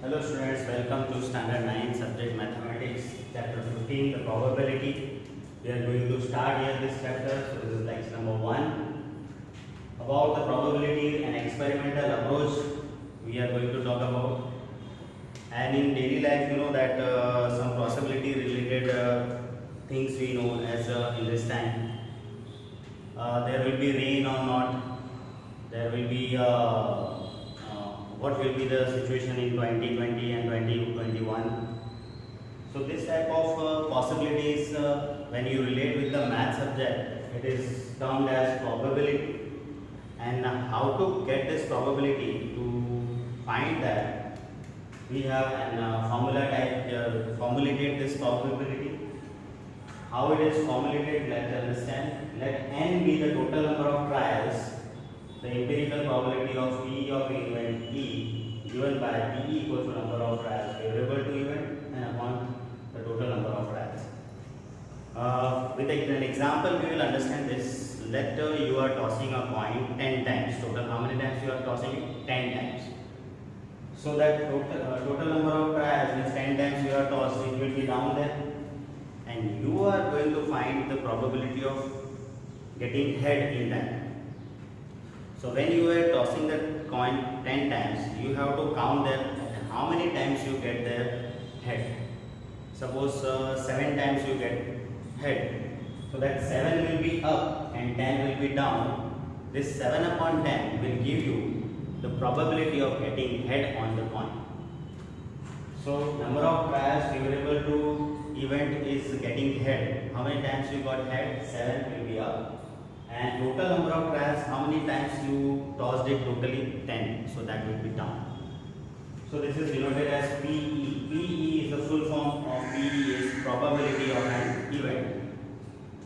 Hello students, welcome to Standard 9 Subject Mathematics, Chapter 15, the probability. We are going to start here this chapter, so this is lecture number 1. About the probability and experimental approach, we are going to talk about. And in daily life, you know that some possibility related things we know as in this time. There will be rain or not, there will be what will be the situation in 2020 and 2021. So this type of possibilities, when you relate with the math subject, it is termed as probability. And how to get this probability, to find that, we have an formula type here, formulate this probability. How it is formulated, let's understand. Let n be the total number of trials, the empirical probability of P of event E given by P equals to number of trials favorable to event and upon the total number of trials. With an example, we will understand this. Let you are tossing a coin 10 times. Total, how many times you are tossing it? 10 times. So that total number of trials means 10 times you are tossed, it will be down there. And you are going to find the probability of getting head in that. So when you are tossing the coin 10 times, you have to count that how many times you get the head. Suppose 7 times you get head. So that 7 will be up and 10 will be down. This 7 upon 10 will give you the probability of getting head on the coin. So number of trials favorable to event is getting head. How many times you got head? 7 will be up. And total number of trials, how many times you tossed it totally? 10. So that will be down. So this is denoted as PE. PE is the full form of PE is probability of an event.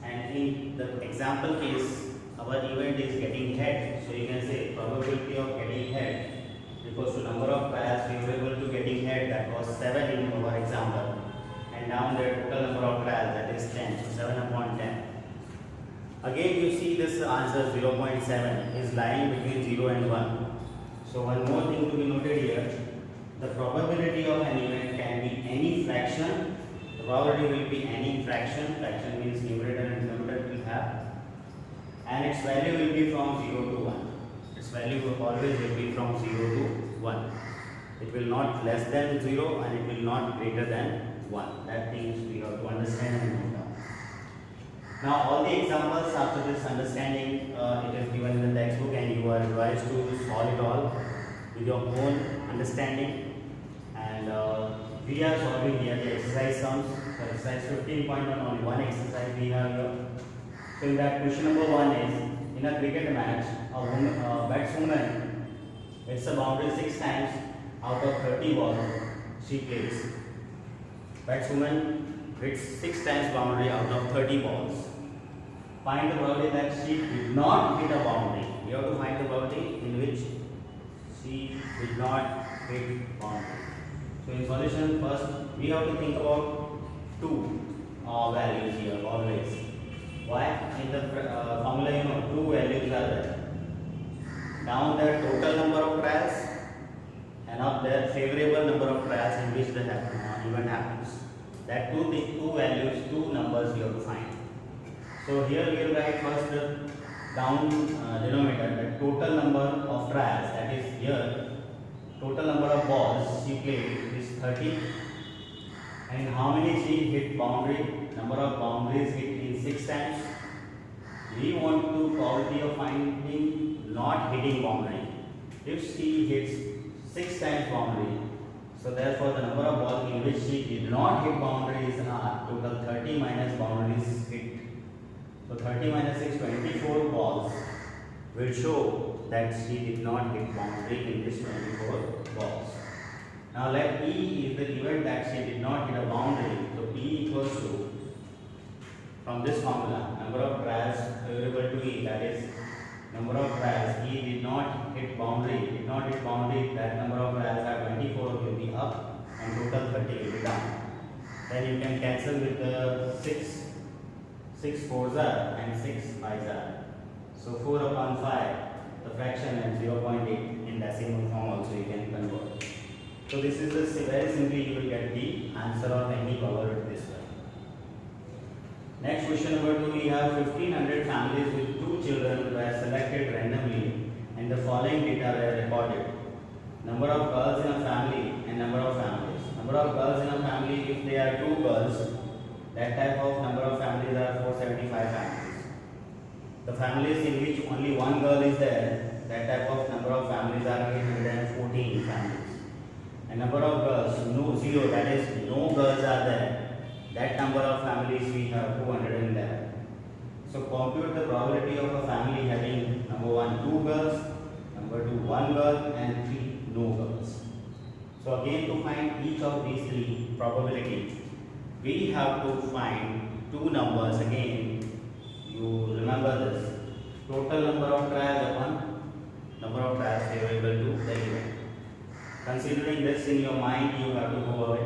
And in the example case, our event is getting head. So you can say probability of getting head equals to number of trials favorable to getting head, that was 7 in our example. And down there total number of trials, that is 10. So 7 upon 10. Again you see this answer 0.7 is lying between 0 and 1. So one more thing to be noted here, the probability of an event can be any fraction. The probability will be any fraction, fraction means numerator and denominator will have, and its value will be from 0 to 1. Its value will always be from 0 to 1. It will not less than 0 and it will not greater than 1. That things we have to understand and note down. Now all the examples after this understanding, it is given in the textbook and you are advised to solve it all with your own understanding. And we are solving here the exercise sums. So exercise 15.1, only one exercise we have here. So in that question number 1 is, in a cricket match, a batswoman hits a boundary 6 times out of 30 balls she plays. Batswoman hits 6 times boundary out of 30 balls. Find the probability that she did not hit a boundary. You have to find the probability in which she did not hit boundary. So in solution, first we have to think about two values here always. Why? In the formula, you know, two values are there. Down there total number of trials and up there favorable number of trials in which the event happens. That two values, two numbers you have to find. So here we will write first the down denominator, the total number of trials, that is here total number of balls she played is 30, and how many she hit boundary, number of boundaries hit in 6 times. We want to probability of finding not hitting boundary. If she hits 6 times boundary, so therefore the number of balls in which she did not hit boundaries are total 30 minus boundaries hit. So 30 minus 6, 24 balls will show that she did not hit boundary in this 24 balls. Now let E is the event that she did not hit a boundary. So P equals to, from this formula, number of trials favorable to E, that is number of trials. E did not hit boundary, that number of trials are 24 will be up and total 30 will be down. Then you can cancel with the 6 4s are and 6 5s are. So 4 upon 5, the fraction, and 0.8 in decimal form also you can convert. So this is the very simply you will get the answer of any probability this way. Next question number 2, we have 1500 families with 2 children were selected randomly and the following data were recorded. Number of girls in a family and number of families. Number of girls in a family, if they are 2 girls, that type of number of families are 475 families. The families in which only 1 girl is there, that type of number of families are 814 families. And number of girls, no 0, that is no girls are there, that number of families we have 211. So compute the probability of a family having number 1 2 girls, number 2 1 girl and 3 no girls. So again, to find each of these 3 probabilities, we have to find 2 numbers. Again, you remember this: total number of trials upon number of trials favorable to the event. Considering this in your mind, you have to go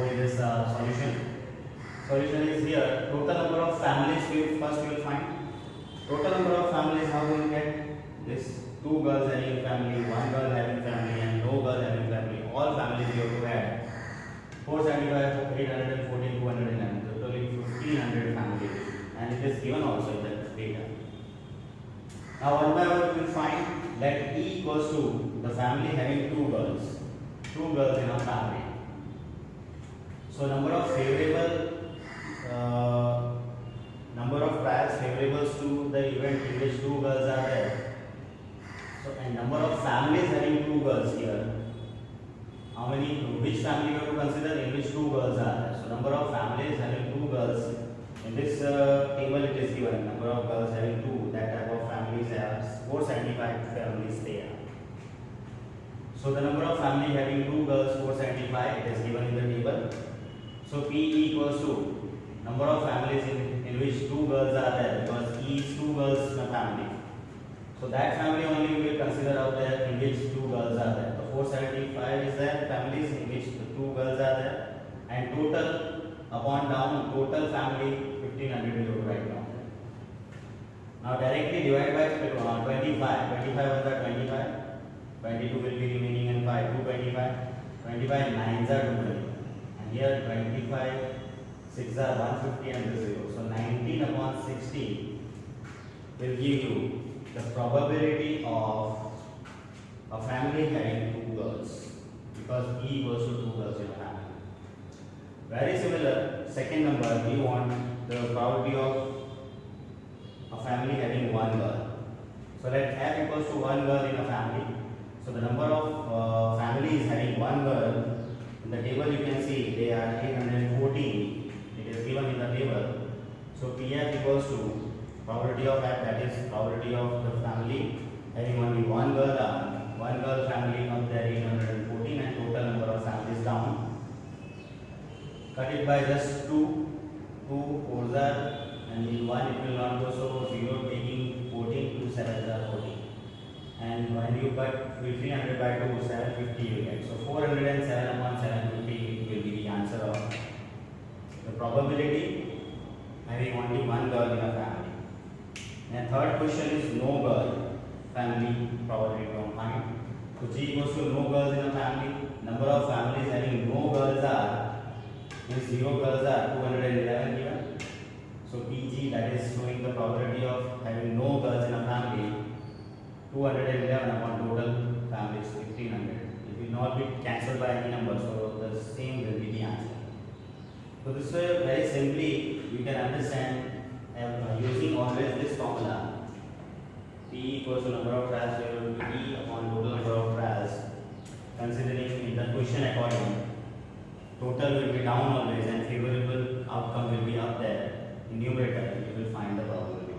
in this solution. Solution is here. Total number of families first you will find. Total number of families, how will you get this? 2 girls having family, 1 girl having family and no girl having family. All families you have to add. 475, 814, 211. Totally 1500 families. And it is given also in the data. Now one by one we will find that E equals to the family having 2 girls. 2 girls in a family. So number of favorable number of trials favorables to the event in which 2 girls are there. So and number of families having 2 girls here. How many? Which family you have to consider in which 2 girls are there? So number of families having 2 girls. In this table it is given number of girls having 2. That type of families are 475 families there. So the number of family having 2 girls 475 it is given in the table. So P equals to number of families in which 2 girls are there, because E is 2 girls in a family. So that family only we will consider out there in which 2 girls are there. The 475 is there families in which the 2 girls are there, and total upon down total family 1500 you write down. Now directly divide by 25. 25 was the 25. 22 will be remaining and 5. 225. 25 9s are 220. And here 25 6 are 150 and the 0. So 19 upon 60 will give you the probability of a family having 2 girls, because E equals to 2 girls in a family. Very similar, second number we want the probability of a family having 1 girl. So let F equals to 1 girl in a family. So the number of families having 1 girl, in the table you can see they are 814. It is given in the table. So PF equals to probability of F, that is probability of the family having only 1 girl. 1 girl family of there 814 and total number of families down. Cut it by just 2. 2 4s are, and in 1 it will not go, so 0 taking 14, 2 7s are 14. And when you cut 300 by 2, 750 you get. So 407 upon 750 will be the answer of the probability having only 1 girl in a family. And third question is no girl family probability to find. So G equals to no girls in a family. Number of families having no girls are, means 0 girls are 211 given. So PG, that is showing the probability of having no girls in a family, 211 upon total families 1500. It will not be cancelled by any number, so the same will be the answer. So this way, very simply we can understand using always this formula. P equals to number of trials will be E upon total number of trials, considering in the question accordingly. Total will be down always and favorable outcome will be up there. In numerator you will find the probability.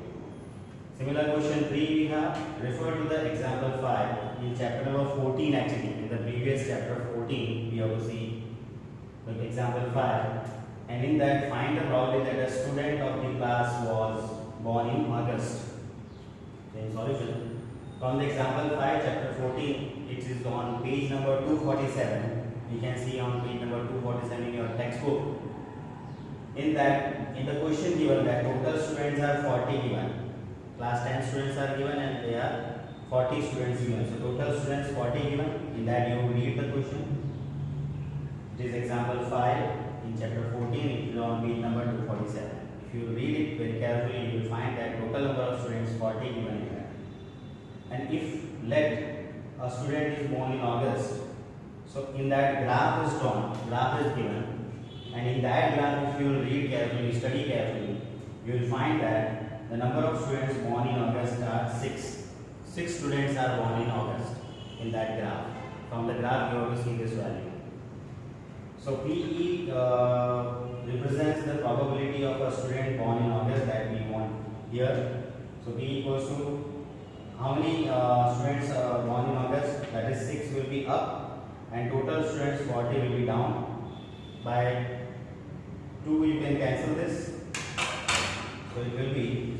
Similar question 3 we have. Refer to the example 5 in chapter number 14 actually. In the previous chapter 14 we have to see the example 5, and in that find the probability that a student of the class was born in August. Then solution. From the example 5 chapter 14, it is on page number 247. You can see on page number 247 in your textbook. In that, in the question given that total students are 40 given. Class 10 students are given and there are 40 students given. So total students 40 given In that you read the question. It is example 5 in chapter 14. It is on page number 247. If you read it very carefully, you will find that total number of students 40 given in that. And if let a student is born in August, so in that graph is drawn, graph is given, and in that graph if you will read carefully, study carefully, you will find that the number of students born in August are 6. 6 students are born in August in that graph. From the graph you have to see this value. So PE represents the probability of a student born in August that we want here. So P equals to how many students are born in August, that is 6 will be up, and total students 40 will be down. By 2 you can cancel this. So it will be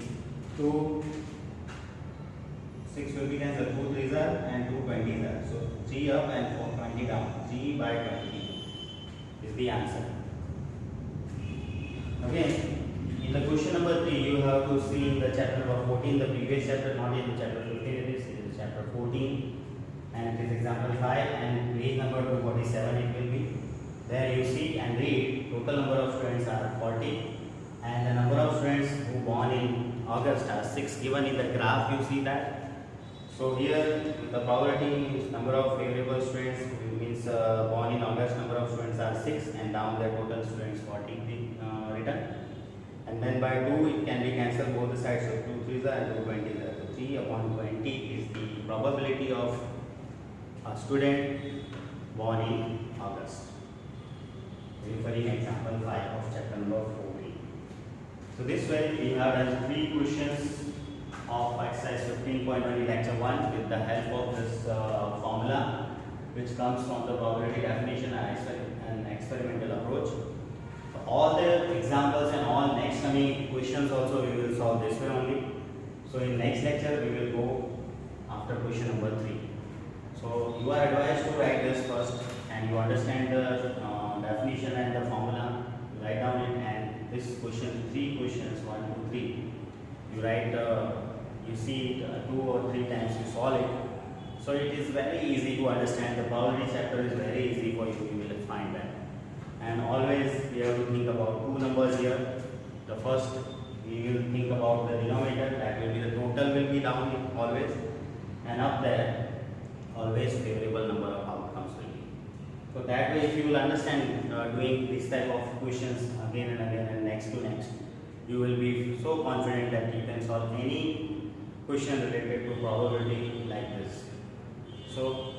2, 6 will be cancelled, 2 3s are and 2 20s are. So 3 up and 4 20 down. 3 by 20 is the answer. Again, in the question number 3, you have to see in the chapter number 14, the previous chapter, not in the chapter 15 it is chapter 14, and it is example 5, and page number 247 it will be. There you see and read, total number of students are 40, and the number of students who born in August are 6 given in the graph, you see that. So here the probability is number of favorable students means born in August, number of students are 6, and down the total students 40 written. And then by 2 it can be cancelled both the sides, so 2 3s are and 2 20s are. So 3 upon 20 is the probability of a student born in August. Referring example 5 of chapter number 14. So this way we have done 3 questions of exercise 15.1 in lecture 1 with the help of this formula, which comes from the probability definition and experimental approach. So all the examples and all next coming questions also we will solve this way only. So in next lecture we will go after question number 3. So you are advised to write this first, and you understand the definition and the formula, you write down it, and this question, 3 questions, 1 2 3, you write, you see it 2 or 3 times, you solve it. So it is very easy to understand. The probability chapter is very easy for you, you will find that. And always we have to think about 2 numbers here. The first we will think about the denominator, that will be the total will be down always, and up there always favorable number of outcomes will be. So that way if you will understand doing this type of questions again and again and next to next, you will be so confident that you can solve any question related to probability like this. So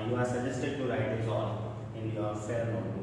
you are suggested to write this all in your fair notebook.